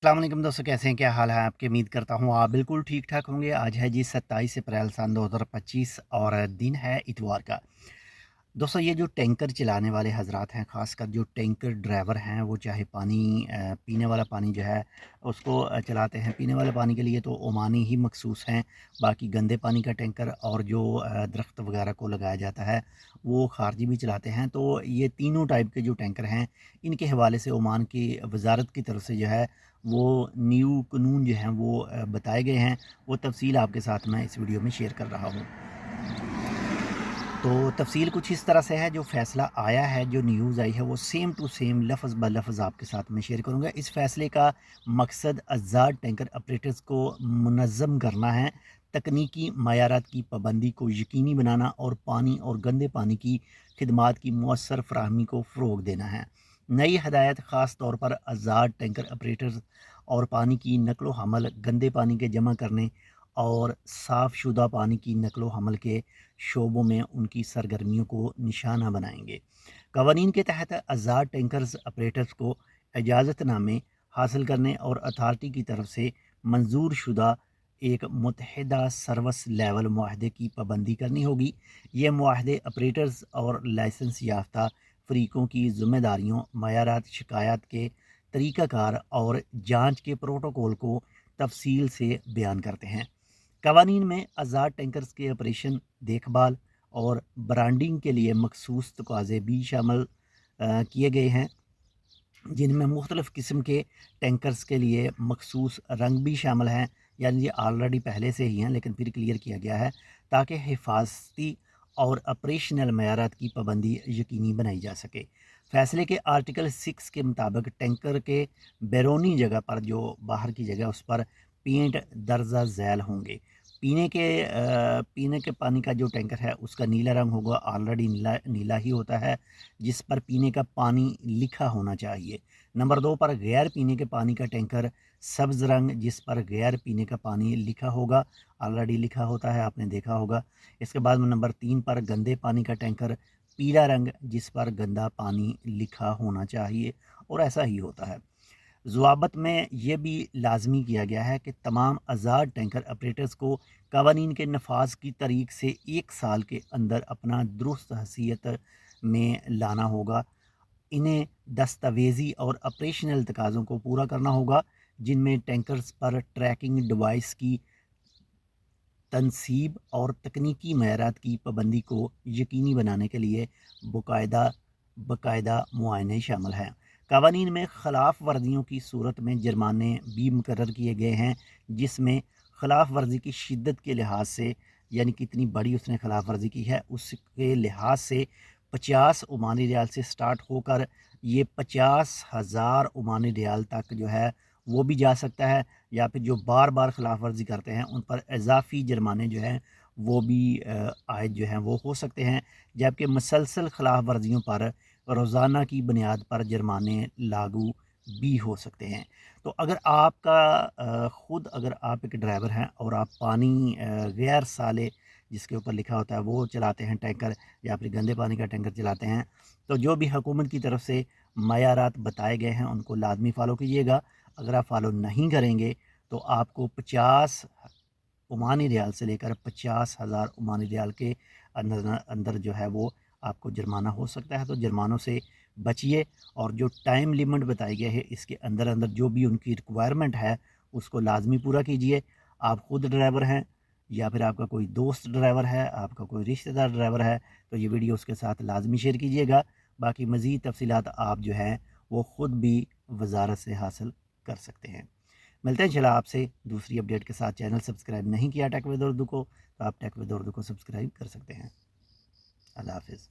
अस्सलाम वालेकुम दोस्तों, कैसे हैं? क्या हाल है आपके? उम्मीद करता हूँ आप बिल्कुल ठीक ठाक होंगे। आज है जी 27 अप्रैल सन 2025 और दिन है इतवार का। दोस्तों, ये जो टैंकर चलाने वाले हजरात हैं, ख़ासकर जो टैंकर ड्राइवर हैं, वो चाहे पानी पीने वाला पानी जो है उसको चलाते हैं। पीने वाले पानी के लिए तो ओमानी ही मखसूस हैं। बाकी गंदे पानी का टैंकर और जो दरख्त वगैरह को लगाया जाता है वो खारजी भी चलाते हैं। तो ये तीनों टाइप के जो टैंकर हैं, इनके हवाले से ओमान की वजारत की तरफ से जो है वो न्यू कानून जो हैं वो बताए गए हैं। वो तफसील आपके साथ मैं इस वीडियो में शेयर कर रहा हूँ। तो तफ़सील कुछ इस तरह से है, जो फ़ैसला आया है, जो न्यूज़ आई है, वो सेम टू सेम लफ़्ज़ ब लफ़्ज़ आपके साथ मैं शेयर करूँगा। इस फ़ैसले का मकसद आज़ाद टैंकर ऑपरेटर्स को मुनज़्ज़म करना है, तकनीकी मयारात की पाबंदी को यकीनी बनाना और पानी और गंदे पानी की खिदमात की मौसर फ़राहमी को फ़रोग़ देना है। नई हदायत ख़ास तौर पर आज़ाद टैंकर ऑपरेटर्स और पानी की नकलो हमल, गंदे पानी के जमा करने और साफ़ शुदा पानी की नकलो हमल के शोबों में उनकी सरगर्मियों को निशाना बनाएंगे। कवानीन के तहत आज़ाद टैंकर्स ऑपरेटर्स को इजाज़तनामे हासिल करने और अथार्टी की तरफ से मंजूर शुदा एक मुतहदा सर्विस लेवल मुआहदे की पाबंदी करनी होगी। ये मुआहदे ऑपरेटर्स और लाइसेंस याफ्ता फ़रीक़ों की ज़िम्मेदारियों, मयारात, शिकायत के तरीक़ाकार और जाँच के प्रोटोकॉल को तफसील से बयान करते हैं। कवानीन में आज़ाद टैंकर्स के ऑपरेशन, देखभाल और ब्रांडिंग के लिए मखसूस तकाज़े भी शामिल किए गए हैं, जिनमें मुख्तलिफ़ किस्म के टैंकर्स के लिए मखसूस रंग भी शामिल हैं। यानी ये ऑलरेडी पहले से ही हैं, लेकिन फिर क्लियर किया गया है ताकि हिफाजती और ऑपरेशनल मयारात की पाबंदी यकीनी बनाई जा सके। फैसले के आर्टिकल 6 के मुताबिक टैंकर के बैरूनी जगह पर, जो बाहर की जगह, उस पर पेंट दर्जा झैल होंगे। पीने के पानी का जो टैंकर है उसका नीला रंग होगा, ऑलरेडी नीला नीला ही होता है, जिस पर पीने का पानी लिखा होना चाहिए। नंबर 2 पर गैर पीने के पानी का टैंकर सब्ज़ रंग, जिस पर गैर पीने का पानी लिखा होगा, ऑलरेडी लिखा होता है, आपने देखा होगा। इसके बाद में नंबर 3 पर गंदे पानी का टैंकर पीला रंग, जिस पर गंदा पानी लिखा होना चाहिए, और ऐसा ही होता है। ज़वाबत में यह भी लाजमी किया गया है कि तमाम आज़ाद टैंकर ऑपरेटर्स को कवानीन के नफाज की तारीख से 1 साल के अंदर अपना दुरुस्त हैसियत में लाना होगा। इन्हें दस्तावेज़ी और ऑपरेशनल तकाज़ों को पूरा करना होगा, जिनमें टैंकर्स पर ट्रैकिंग डिवाइस की तनसीब और तकनीकी मयारात की पाबंदी को यकीनी बनाने के लिए बाकायदा बाकायदा मुआयने शामिल हैं। कवानीन में खिलाफ वर्जियों की सूरत में जुर्माने भी मुकर्रर किए गए हैं, जिसमें खिलाफ वर्जी की शिद्दत के लिहाज से, यानी कितनी बड़ी उसने खिलाफ वर्जी की है उसके लिहाज से, 50 ओमानी रियाल से स्टार्ट होकर ये 50,000 ओमानी रियाल तक जो है वो भी जा सकता है। या फिर जो बार बार खिलाफ वर्जी करते हैं उन पर इजाफ़ी जुर्माने जो हैं वो भी आयद जो हैं वो हो सकते हैं। जबकि मुसलसल खिलाफ वर्जियों पर रोज़ाना की बुनियाद पर जुर्माने लागू भी हो सकते हैं। तो अगर आपका ख़ुद अगर आप एक ड्राइवर हैं और आप पानी गैर साले, जिसके ऊपर लिखा होता है, वो चलाते हैं टैंकर, या फिर गंदे पानी का टैंकर चलाते हैं, तो जो भी हुकूमत की तरफ से मयारात बताए गए हैं उनको लाजमी फ़ॉलो कीजिएगा। अगर आप फॉलो नहीं करेंगे तो आपको 50 ओमानी रियाल से लेकर 50,000 ओमानी रियाल के अंदर अंदर जो है वो आपको जुर्माना हो सकता है। तो जुर्मानों से बचिए, और जो टाइम लिमिट बताई गई है इसके अंदर अंदर जो भी उनकी रिक्वायरमेंट है उसको लाजमी पूरा कीजिए। आप खुद ड्राइवर हैं या फिर आपका कोई दोस्त ड्राइवर है, आपका कोई रिश्तेदार ड्राइवर है, तो ये वीडियो उसके साथ लाजमी शेयर कीजिएगा। बाकी मज़ीद तफसीलात आप जो हैं वो ख़ुद भी वजारत से हासिल कर सकते हैं। मिलते हैं इंशाल्लाह आपसे दूसरी अपडेट के साथ। चैनल सब्सक्राइब नहीं किया टेक विद उर्दू को, तो आप टेक विद उर्दू को सब्सक्राइब कर सकते हैं। अल्लाह हाफ़िज़।